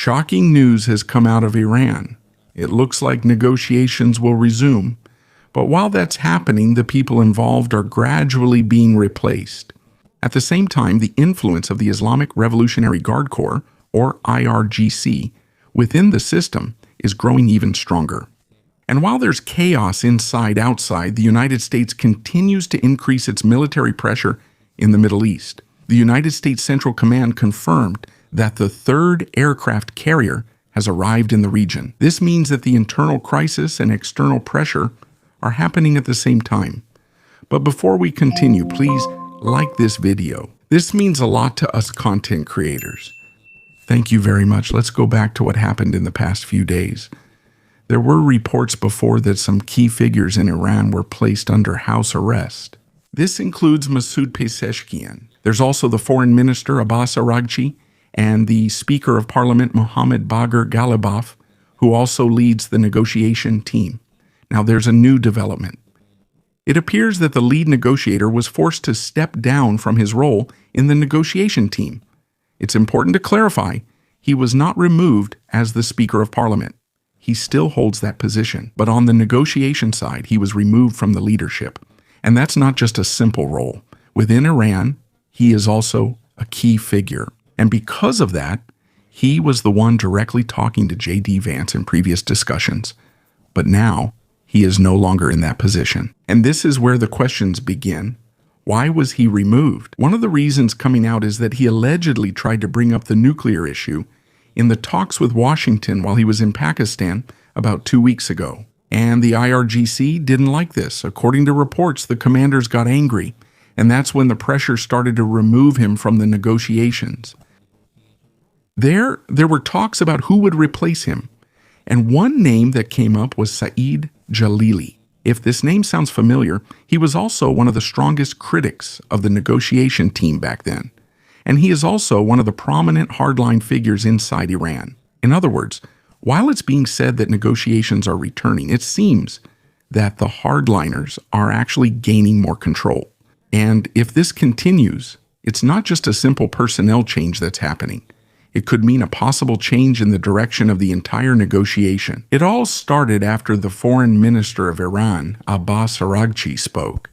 Shocking news has come out of Iran. It looks like negotiations will resume, but while that's happening, the people involved are gradually being replaced. At the same time, the influence of the Islamic Revolutionary Guard Corps, or IRGC, within the system is growing even stronger. And while there's chaos outside, the United States continues to increase its military pressure in the Middle East. The United States Central Command confirmed that the third aircraft carrier has arrived in the region. This means that the internal crisis and external pressure are happening at the same time. But before we continue, please like this video. This means a lot to us content creators. Thank you very much. Let's go back to what happened in the past few days. There were reports before that some key figures in Iran were placed under house arrest. This includes Masoud Pezeshkian. There's also the Foreign Minister Abbas Araghchi and the Speaker of Parliament Mohammad Bagher Ghalibaf, who also leads the negotiation team. Now there's a new development. It appears that the lead negotiator was forced to step down from his role in the negotiation team. It's important to clarify, he was not removed as the Speaker of Parliament. He still holds that position, but on the negotiation side, he was removed from the leadership. And that's not just a simple role. Within Iran, he is also a key figure. And because of that, he was the one directly talking to J.D. Vance in previous discussions. But now, he is no longer in that position. And this is where the questions begin. Why was he removed? One of the reasons coming out is that he allegedly tried to bring up the nuclear issue in the talks with Washington while he was in Pakistan about 2 weeks ago. And the IRGC didn't like this. According to reports, the commanders got angry, and that's when the pressure started to remove him from the negotiations. There were talks about who would replace him, and one name that came up was Saeed Jalili. If this name sounds familiar, he was also one of the strongest critics of the negotiation team back then. And he is also one of the prominent hardline figures inside Iran. In other words, while it's being said that negotiations are returning, it seems that the hardliners are actually gaining more control. And if this continues, it's not just a simple personnel change that's happening. It could mean a possible change in the direction of the entire negotiation. It all started after the Foreign Minister of Iran, Abbas Araghchi, spoke.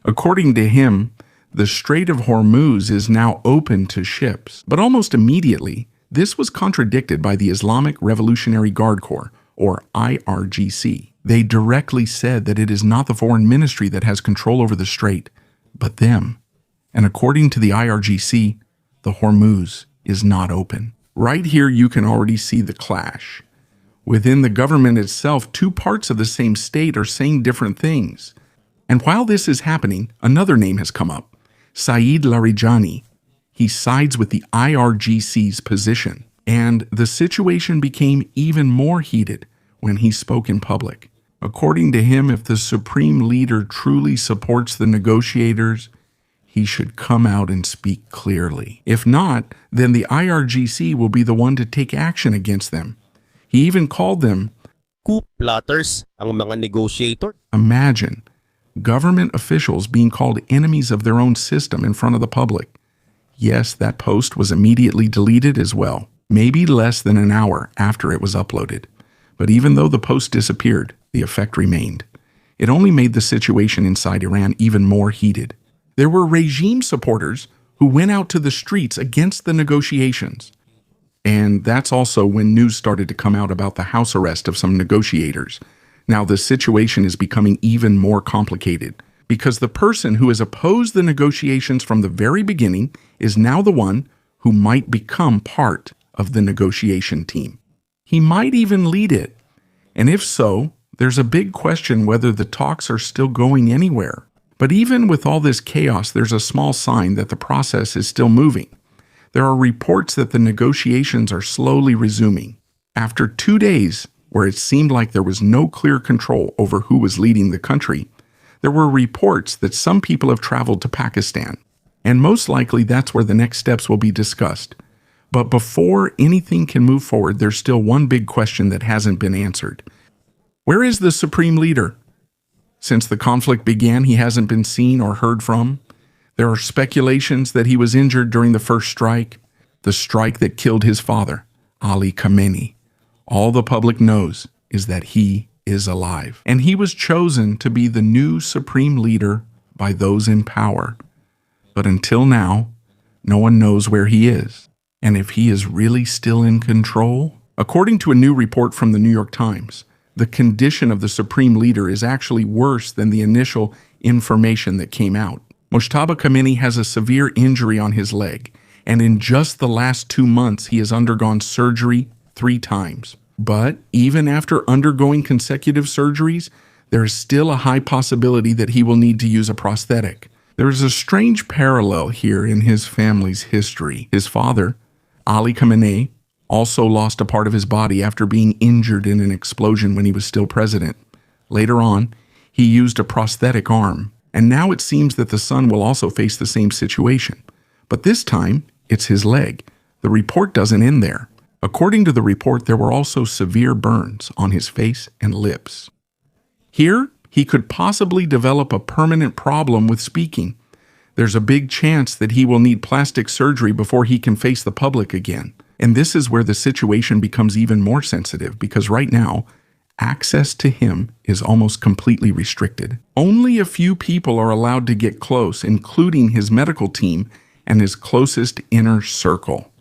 According to him, the Strait of Hormuz is now open to ships. But almost immediately, this was contradicted by the Islamic Revolutionary Guard Corps, or IRGC. They directly said that it is not the foreign ministry that has control over the strait, but them. And according to the IRGC, the Hormuz is not open. Right here, you can already see the clash. Within the government itself, two parts of the same state are saying different things. And while this is happening, another name has come up, Saeed Larijani. He sides with the IRGC's position. And the situation became even more heated when he spoke in public. According to him, if the supreme leader truly supports the negotiators, he should come out and speak clearly. If not, then the IRGC will be the one to take action against them. He even called them coup plotters, ang mga negotiator. Imagine government officials being called enemies of their own system in front of the public. Yes, that post was immediately deleted as well, maybe less than an hour after it was uploaded. But even though the post disappeared, the effect remained. It only made the situation inside Iran even more heated. There were regime supporters who went out to the streets against the negotiations. And that's also when news started to come out about the house arrest of some negotiators. Now the situation is becoming even more complicated because the person who has opposed the negotiations from the very beginning is now the one who might become part of the negotiation team. He might even lead it. And if so, there's a big question whether the talks are still going anywhere. But even with all this chaos, there's a small sign that the process is still moving. There are reports that the negotiations are slowly resuming. After 2 days, where it seemed like there was no clear control over who was leading the country, there were reports that some people have traveled to Pakistan. And most likely that's where the next steps will be discussed. But before anything can move forward, there's still one big question that hasn't been answered. Where is the supreme leader? Since the conflict began, he hasn't been seen or heard from. There are speculations that he was injured during the first strike, the strike that killed his father, Ali Khamenei. All the public knows is that he is alive, and he was chosen to be the new supreme leader by those in power. But until now, no one knows where he is, and if he is really still in control. According to a new report from the New York Times, the condition of the supreme leader is actually worse than the initial information that came out. Mojtaba Khamenei has a severe injury on his leg, and in just the last 2 months, he has undergone surgery 3 times. But even after undergoing consecutive surgeries, there is still a high possibility that he will need to use a prosthetic. There is a strange parallel here in his family's history. His father, Ali Khamenei, also lost a part of his body after being injured in an explosion when he was still president. Later on, he used a prosthetic arm, and now it seems that the son will also face the same situation. But this time, it's his leg. The report doesn't end there. According to the report, there were also severe burns on his face and lips. Here, he could possibly develop a permanent problem with speaking. There's a big chance that he will need plastic surgery before he can face the public again. And this is where the situation becomes even more sensitive, because right now, access to him is almost completely restricted. Only a few people are allowed to get close, including his medical team and his closest inner circle.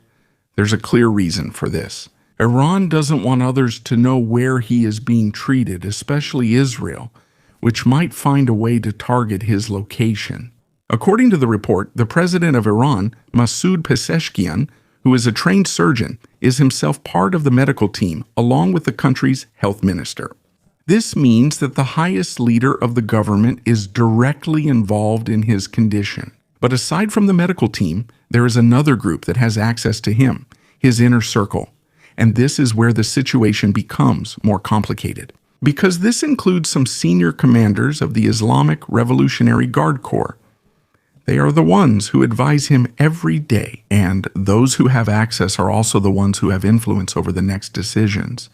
There's a clear reason for this. Iran doesn't want others to know where he is being treated, especially Israel, which might find a way to target his location. According to the report, the president of Iran, Masoud Pezeshkian, who is a trained surgeon, is himself part of the medical team, along with the country's health minister. This means that the highest leader of the government is directly involved in his condition. But aside from the medical team, there is another group that has access to him, his inner circle. And this is where the situation becomes more complicated, because this includes some senior commanders of the Islamic Revolutionary Guard Corps. They are the ones who advise him every day, and those who have access are also the ones who have influence over the next decisions.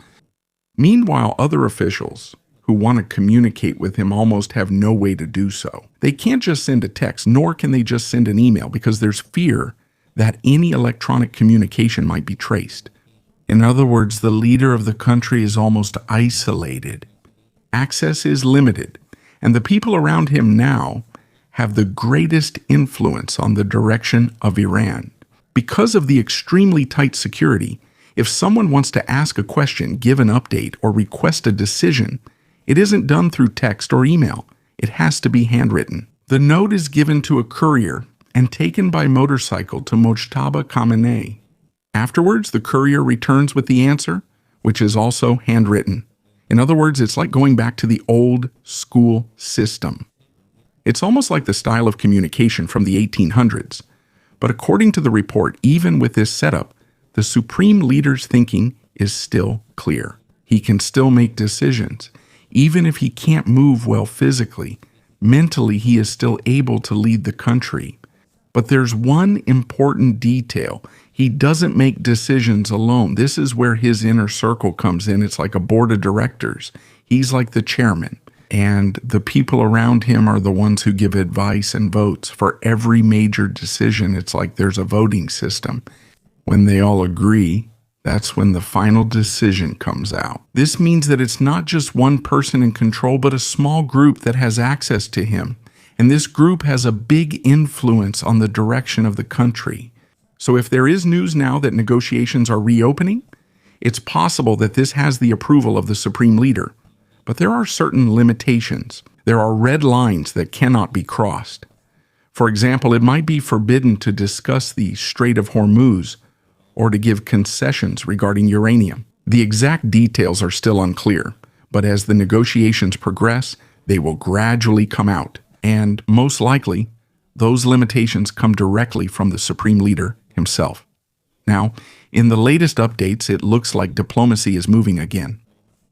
Meanwhile, other officials who want to communicate with him almost have no way to do so. They can't just send a text, nor can they just send an email, because there's fear that any electronic communication might be traced. In other words, the leader of the country is almost isolated. Access is limited, and the people around him now have the greatest influence on the direction of Iran. Because of the extremely tight security, if someone wants to ask a question, give an update, or request a decision, it isn't done through text or email. It has to be handwritten. The note is given to a courier and taken by motorcycle to Mojtaba Khamenei. Afterwards, the courier returns with the answer, which is also handwritten. In other words, it's like going back to the old school system. It's almost like the style of communication from the 1800s. But according to the report, even with this setup, the supreme leader's thinking is still clear. He can still make decisions. Even if he can't move well physically, mentally he is still able to lead the country. But there's one important detail. He doesn't make decisions alone. This is where his inner circle comes in. It's like a board of directors. He's like the chairman. And the people around him are the ones who give advice and votes. For every major decision, it's like there's a voting system. When they all agree, that's when the final decision comes out. This means that it's not just one person in control, but a small group that has access to him. And this group has a big influence on the direction of the country. So if there is news now that negotiations are reopening, it's possible that this has the approval of the supreme leader. But there are certain limitations. There are red lines that cannot be crossed. For example, it might be forbidden to discuss the Strait of Hormuz or to give concessions regarding uranium. The exact details are still unclear, but as the negotiations progress, they will gradually come out. And most likely, those limitations come directly from the supreme leader himself. Now, in the latest updates, it looks like diplomacy is moving again.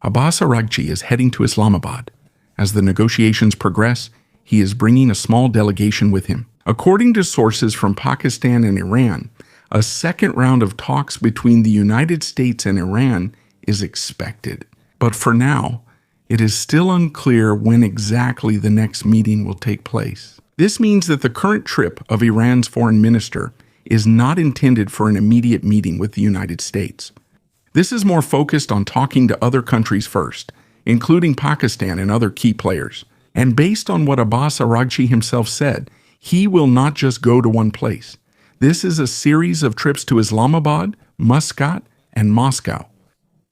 Abbas Araghchi is heading to Islamabad. As the negotiations progress, he is bringing a small delegation with him. According to sources from Pakistan and Iran, a second round of talks between the United States and Iran is expected. But for now, it is still unclear when exactly the next meeting will take place. This means that the current trip of Iran's foreign minister is not intended for an immediate meeting with the United States. This is more focused on talking to other countries first, including Pakistan and other key players. And based on what Abbas Araghchi himself said, he will not just go to one place. This is a series of trips to Islamabad, Muscat, and Moscow.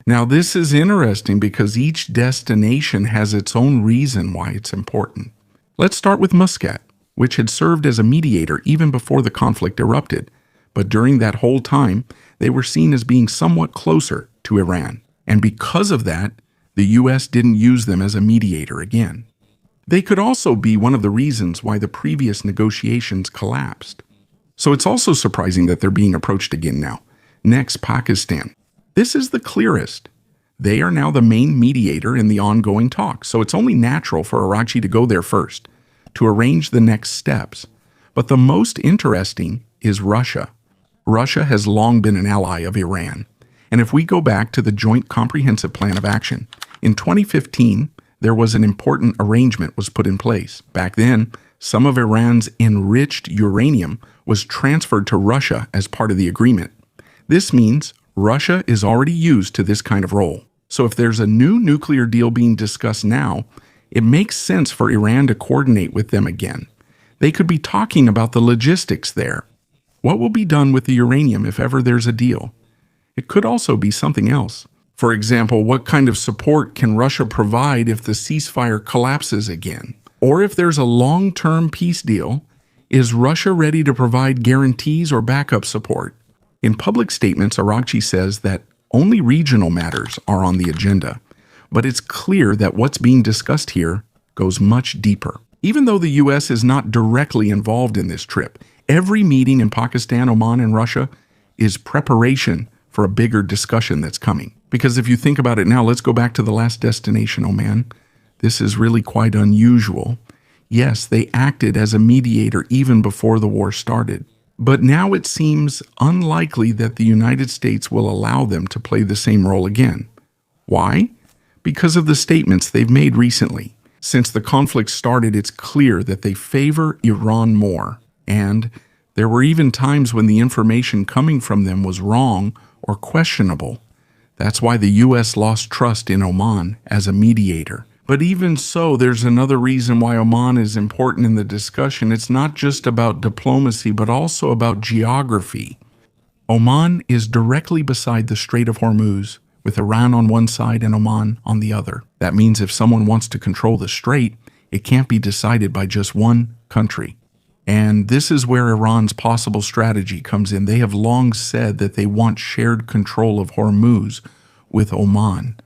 Now, this is interesting because each destination has its own reason why it's important. Let's start with Muscat, which had served as a mediator even before the conflict erupted. But during that whole time, they were seen as being somewhat closer to Iran. And because of that, the U.S. didn't use them as a mediator again. They could also be one of the reasons why the previous negotiations collapsed. So it's also surprising that they're being approached again now. Next, Pakistan. This is the clearest. They are now the main mediator in the ongoing talks, so it's only natural for Araghchi to go there first, to arrange the next steps. But the most interesting is Russia. Russia has long been an ally of Iran. And if we go back to the Joint Comprehensive Plan of Action, in 2015, there was an important arrangement was put in place. Back then, some of Iran's enriched uranium was transferred to Russia as part of the agreement. This means Russia is already used to this kind of role. So if there's a new nuclear deal being discussed now, it makes sense for Iran to coordinate with them again. They could be talking about the logistics there. What will be done with the uranium if ever there's a deal? It could also be something else. For example, what kind of support can Russia provide if the ceasefire collapses again? Or if there's a long-term peace deal, is Russia ready to provide guarantees or backup support? In public statements, Araghchi says that only regional matters are on the agenda, but it's clear that what's being discussed here goes much deeper. Even though the U.S. is not directly involved in this trip, every meeting in Pakistan, Oman, and Russia is preparation for a bigger discussion that's coming. Because if you think about it now, let's go back to the last destination, Oman. This is really quite unusual. Yes, they acted as a mediator even before the war started. But now it seems unlikely that the United States will allow them to play the same role again. Why? Because of the statements they've made recently. Since the conflict started, it's clear that they favor Iran more. And there were even times when the information coming from them was wrong or questionable. That's why the U.S. lost trust in Oman as a mediator. But even so, there's another reason why Oman is important in the discussion. It's not just about diplomacy, but also about geography. Oman is directly beside the Strait of Hormuz, with Iran on one side and Oman on the other. That means if someone wants to control the strait, it can't be decided by just one country. And this is where Iran's possible strategy comes in. They have long said that they want shared control of Hormuz with Oman.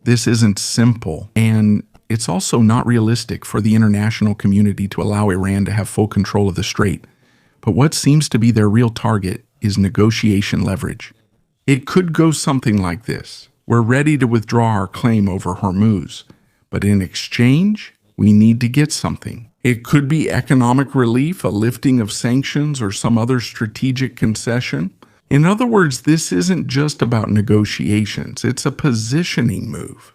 This isn't simple, and it's also not realistic for the international community to allow Iran to have full control of the strait. But what seems to be their real target is negotiation leverage. It could go something like this. We're ready to withdraw our claim over Hormuz, but in exchange, we need to get something. It could be economic relief, a lifting of sanctions, or some other strategic concession. In other words, this isn't just about negotiations. It's a positioning move.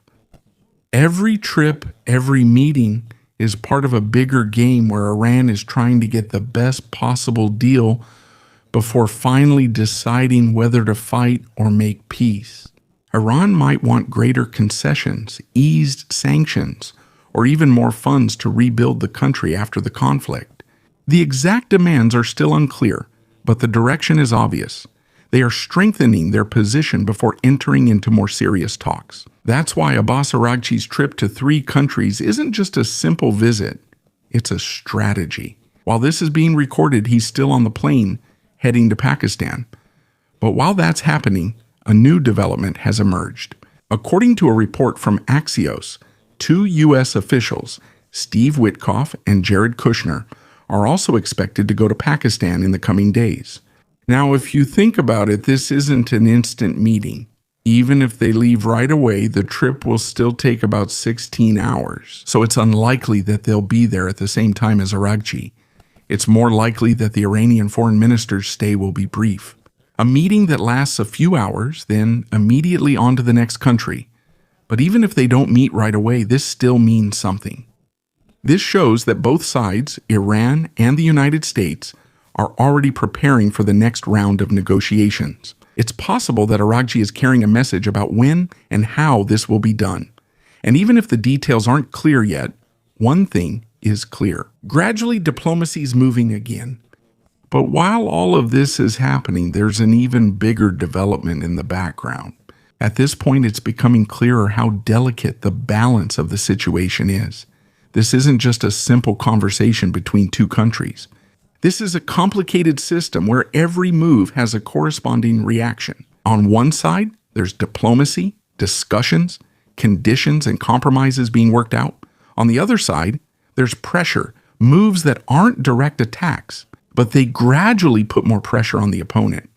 Every trip, every meeting is part of a bigger game where Iran is trying to get the best possible deal before finally deciding whether to fight or make peace. Iran might want greater concessions, eased sanctions, or even more funds to rebuild the country after the conflict. The exact demands are still unclear, but the direction is obvious. They are strengthening their position before entering into more serious talks. That's why Abbas Araghchi's trip to 3 countries isn't just a simple visit, it's a strategy. While this is being recorded, he's still on the plane heading to Pakistan. But while that's happening, a new development has emerged. According to a report from Axios, 2 U.S. officials, Steve Witkoff and Jared Kushner, are also expected to go to Pakistan in the coming days. Now, if you think about it, this isn't an instant meeting. Even if they leave right away, the trip will still take about 16 hours. So it's unlikely that they'll be there at the same time as Araghchi. It's more likely that the Iranian foreign minister's stay will be brief. A meeting that lasts a few hours, then immediately on to the next country. But even if they don't meet right away, this still means something. This shows that both sides, Iran and the United States, are already preparing for the next round of negotiations. It's possible that Aragji is carrying a message about when and how this will be done. And even if the details aren't clear yet, one thing is clear. Gradually, diplomacy is moving again. But while all of this is happening, there's an even bigger development in the background. At this point, it's becoming clearer how delicate the balance of the situation is. This isn't just a simple conversation between two countries. This is a complicated system where every move has a corresponding reaction. On one side, there's diplomacy, discussions, conditions, and compromises being worked out. On the other side, there's pressure, moves that aren't direct attacks, but they gradually put more pressure on the opponent.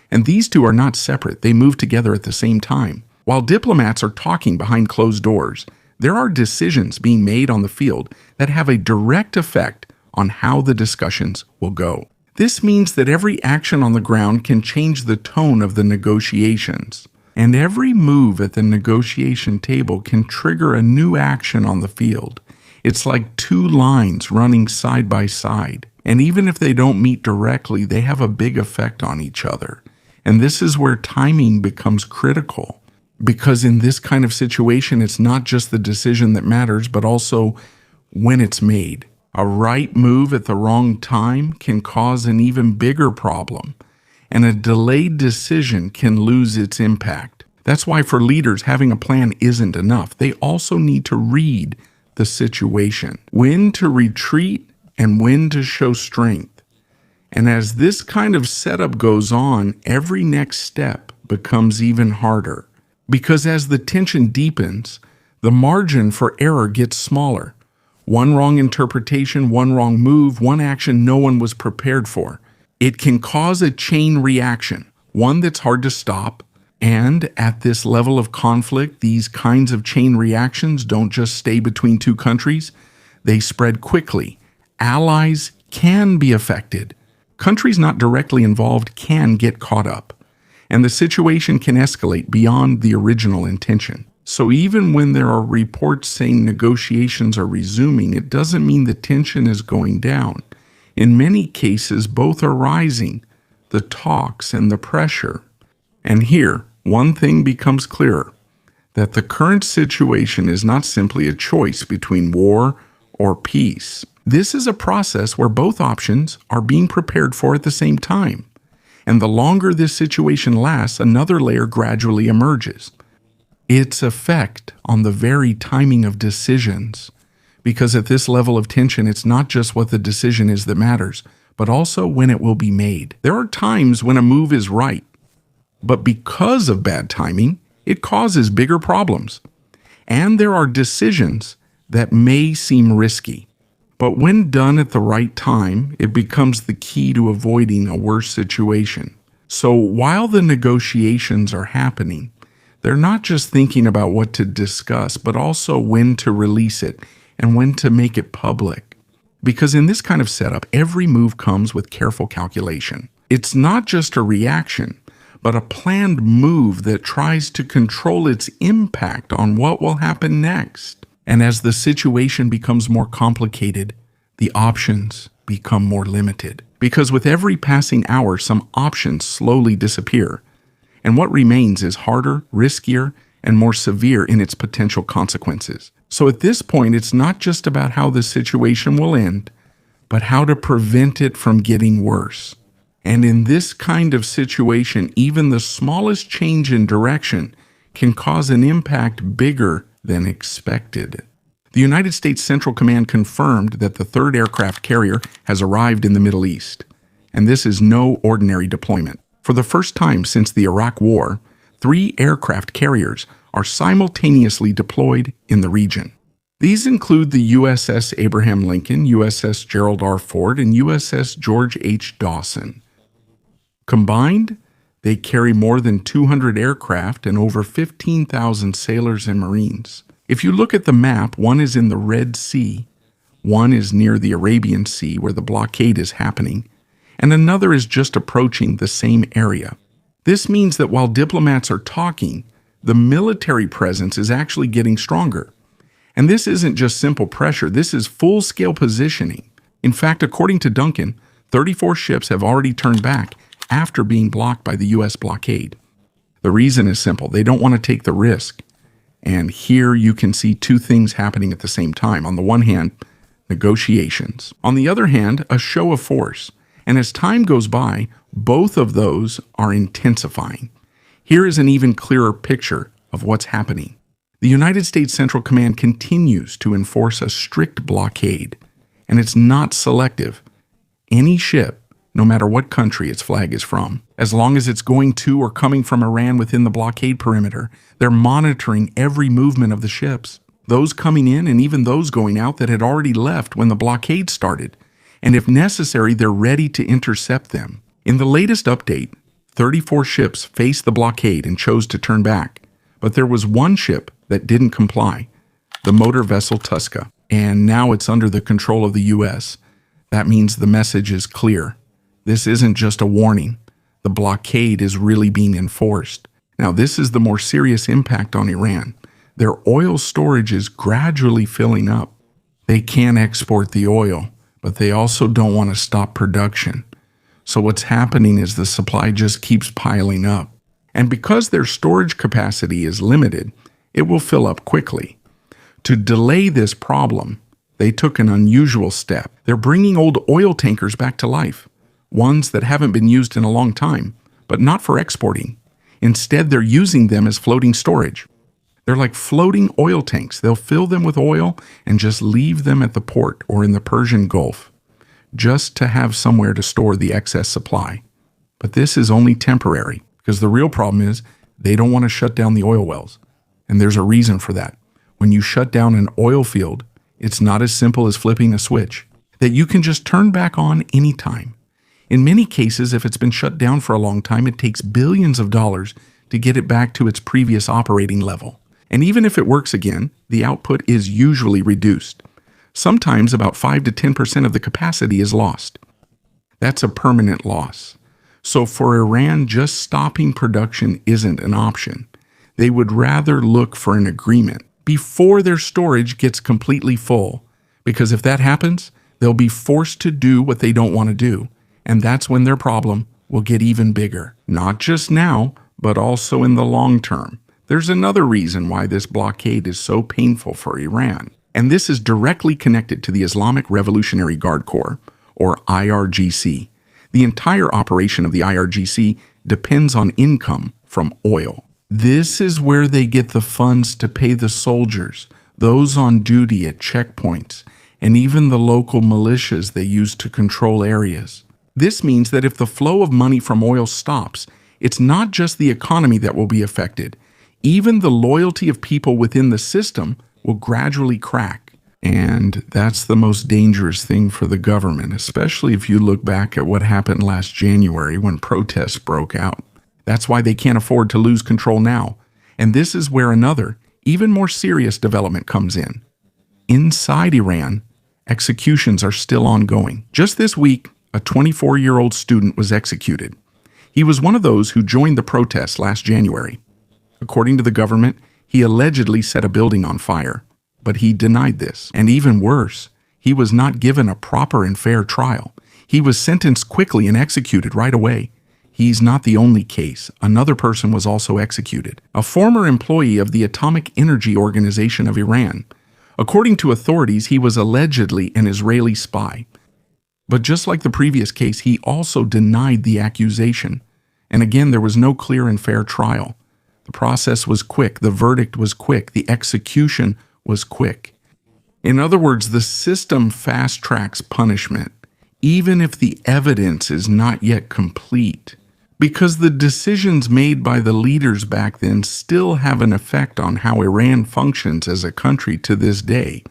And these two are not separate, they move together at the same time. While diplomats are talking behind closed doors, there are decisions being made on the field that have a direct effect on how the discussions will go. This means that every action on the ground can change the tone of the negotiations, and every move at the negotiation table can trigger a new action on the field. It's like two lines running side by side, and even if they don't meet directly, they have a big effect on each other. And this is where timing becomes critical, because in this kind of situation, it's not just the decision that matters, but also when it's made. A right move at the wrong time can cause an even bigger problem, and a delayed decision can lose its impact. That's why for leaders, having a plan isn't enough. They also need to read the situation, when to retreat and when to show strength. And as this kind of setup goes on, every next step becomes even harder, because as the tension deepens, the margin for error gets smaller. One wrong interpretation, one wrong move, one action no one was prepared for. It can cause a chain reaction, one that's hard to stop. And at this level of conflict, these kinds of chain reactions don't just stay between two countries, they spread quickly. Allies can be affected. Countries not directly involved can get caught up. And the situation can escalate beyond the original intention. So even when there are reports saying negotiations are resuming, it doesn't mean the tension is going down. In many cases, both are rising, the talks and the pressure. And here, one thing becomes clearer, that the current situation is not simply a choice between war or peace. This is a process where both options are being prepared for at the same time. And the longer this situation lasts, another layer gradually emerges. Its effect on the very timing of decisions. Because at this level of tension, it's not just what the decision is that matters, but also when it will be made. There are times when a move is right, but because of bad timing, it causes bigger problems. And there are decisions that may seem risky, but when done at the right time, it becomes the key to avoiding a worse situation. So while the negotiations are happening, they're not just thinking about what to discuss, but also when to release it and when to make it public. Because in this kind of setup, every move comes with careful calculation. It's not just a reaction, but a planned move that tries to control its impact on what will happen next. And as the situation becomes more complicated, the options become more limited. Because with every passing hour, some options slowly disappear. And what remains is harder, riskier, and more severe in its potential consequences. So at this point, it's not just about how the situation will end, but how to prevent it from getting worse. And in this kind of situation, even the smallest change in direction can cause an impact bigger than expected. The United States Central Command confirmed that the third aircraft carrier has arrived in the Middle East. And this is no ordinary deployment. For the first time since the Iraq War, 3 aircraft carriers are simultaneously deployed in the region. These include the USS Abraham Lincoln, USS Gerald R. Ford, and USS George H. Dawson. Combined, they carry more than 200 aircraft and over 15,000 sailors and Marines. If you look at the map, one is in the Red Sea, one is near the Arabian Sea where the blockade is happening, and another is just approaching the same area. This means that while diplomats are talking, the military presence is actually getting stronger. And this isn't just simple pressure, this is full-scale positioning. In fact, according to Duncan, 34 ships have already turned back, after being blocked by the U.S. blockade. The reason is simple. They don't want to take the risk. And here you can see two things happening at the same time. On the one hand, negotiations. On the other hand, a show of force. And as time goes by, both of those are intensifying. Here is an even clearer picture of what's happening. The United States Central Command continues to enforce a strict blockade, and it's not selective. Any ship, no matter what country its flag is from, as long as it's going to or coming from Iran within the blockade perimeter, they're monitoring every movement of the ships, those coming in and even those going out that had already left when the blockade started. And if necessary, they're ready to intercept them. In the latest update, 34 ships faced the blockade and chose to turn back. But there was one ship that didn't comply, the motor vessel Tuska. And now it's under the control of the U.S. That means the message is clear. This isn't just a warning. The blockade is really being enforced. Now, this is the more serious impact on Iran. Their oil storage is gradually filling up. They can export the oil, but they also don't want to stop production. So what's happening is the supply just keeps piling up. And because their storage capacity is limited, it will fill up quickly. To delay this problem, they took an unusual step. They're bringing old oil tankers back to life, ones that haven't been used in a long time, but not for exporting. Instead, they're using them as floating storage. They're like floating oil tanks. They'll fill them with oil and just leave them at the port or in the Persian Gulf, just to have somewhere to store the excess supply. But this is only temporary, because the real problem is they don't want to shut down the oil wells. And there's a reason for that. When you shut down an oil field, it's not as simple as flipping a switch that you can just turn back on anytime. In many cases, if it's been shut down for a long time, it takes billions of dollars to get it back to its previous operating level. And even if it works again, the output is usually reduced. Sometimes about 5 to 10% of the capacity is lost. That's a permanent loss. So for Iran, just stopping production isn't an option. They would rather look for an agreement before their storage gets completely full, because if that happens, they'll be forced to do what they don't want to do, and that's when their problem will get even bigger. Not just now, but also in the long term. There's another reason why this blockade is so painful for Iran, and this is directly connected to the Islamic Revolutionary Guard Corps, or IRGC. The entire operation of the IRGC depends on income from oil. This is where they get the funds to pay the soldiers, those on duty at checkpoints, and even the local militias they use to control areas. This means that if the flow of money from oil stops, it's not just the economy that will be affected. Even the loyalty of people within the system will gradually crack. And that's the most dangerous thing for the government, especially if you look back at what happened last January when protests broke out. That's why they can't afford to lose control now. And this is where another, even more serious development comes in. Inside Iran, executions are still ongoing. Just this week, a 24-year-old student was executed. He was one of those who joined the protests last January. According to the government, he allegedly set a building on fire, but he denied this. And even worse, he was not given a proper and fair trial. He was sentenced quickly and executed right away. He's not the only case. Another person was also executed, a former employee of the Atomic Energy Organization of Iran. According to authorities, he was allegedly an Israeli spy. But just like the previous case, he also denied the accusation. And again, there was no clear and fair trial. The process was quick, the verdict was quick, the execution was quick. In other words, the system fast-tracks punishment, even if the evidence is not yet complete, because the decisions made by the leaders back then still have an effect on how Iran functions as a country to this day.